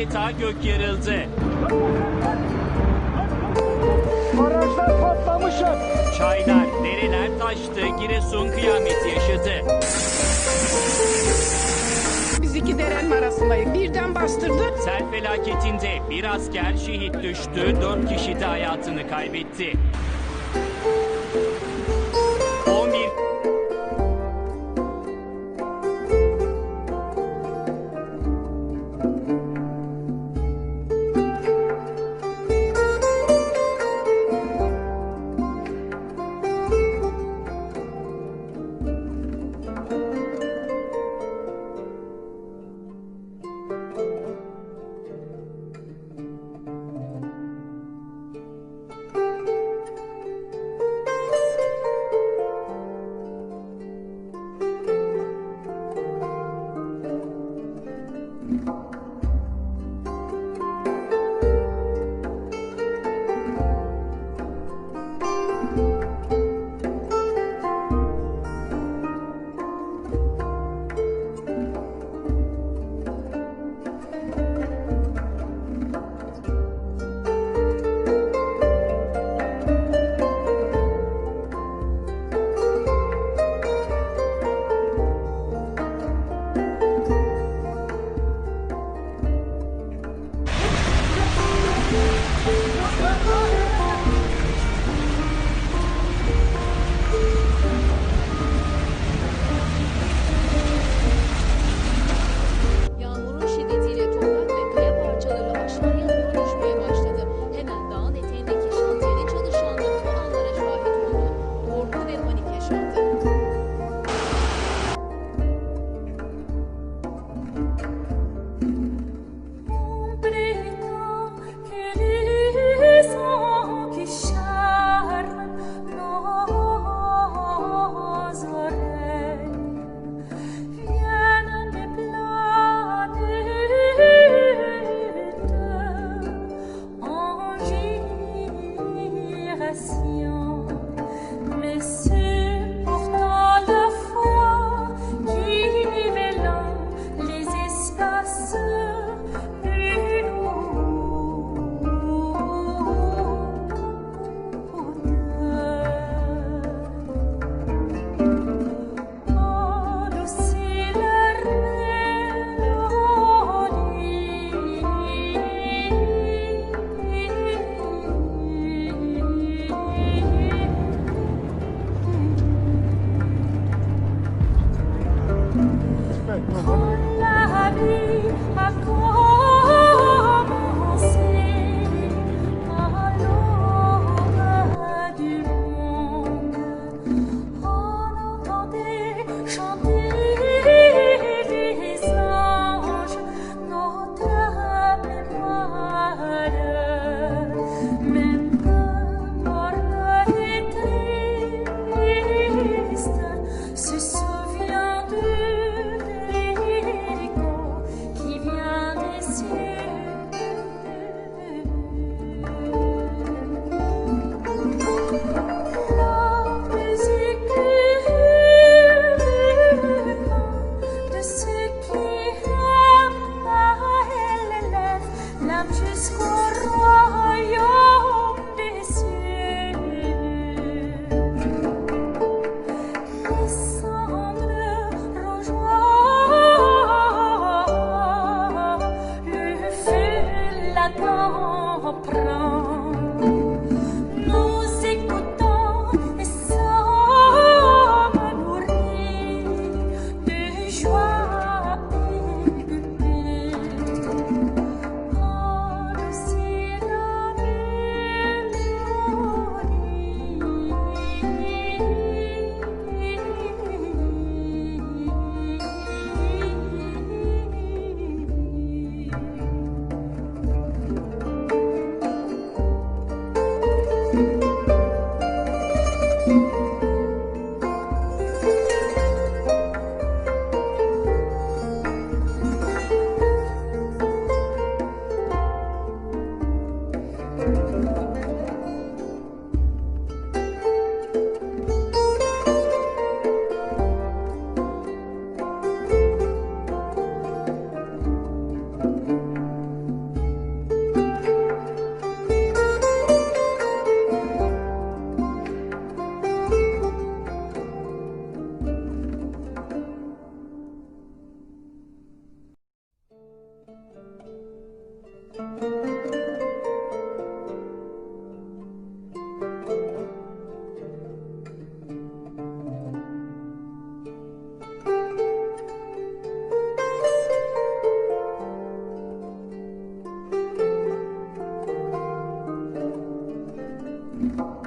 Adeta gök yarıldı. Barajlar patlamış. Çaylar, dereler taştı, Giresun kıyameti yaşadı. Biz iki derenin arasındayız. Birden bastırdı. Sel felaketinde bir asker şehit düştü, 4 kişi de hayatını kaybetti. 11 patient, mais c'est pourtant la foi qui mélange les espaces et la vie a commencé à l'aube du monde. On entendait chanter les anges notre mémoire. Même morne et triste se souvient de l'écho qui vient des cieux. La musique de ceux qui aiment elle élève l'âme jusqu'au royaume des cieux. Les cendres rejoignent le feu, la prend. Nous écoutons et sommes nourris de joie et de paix. Oh, c'est la Thank you.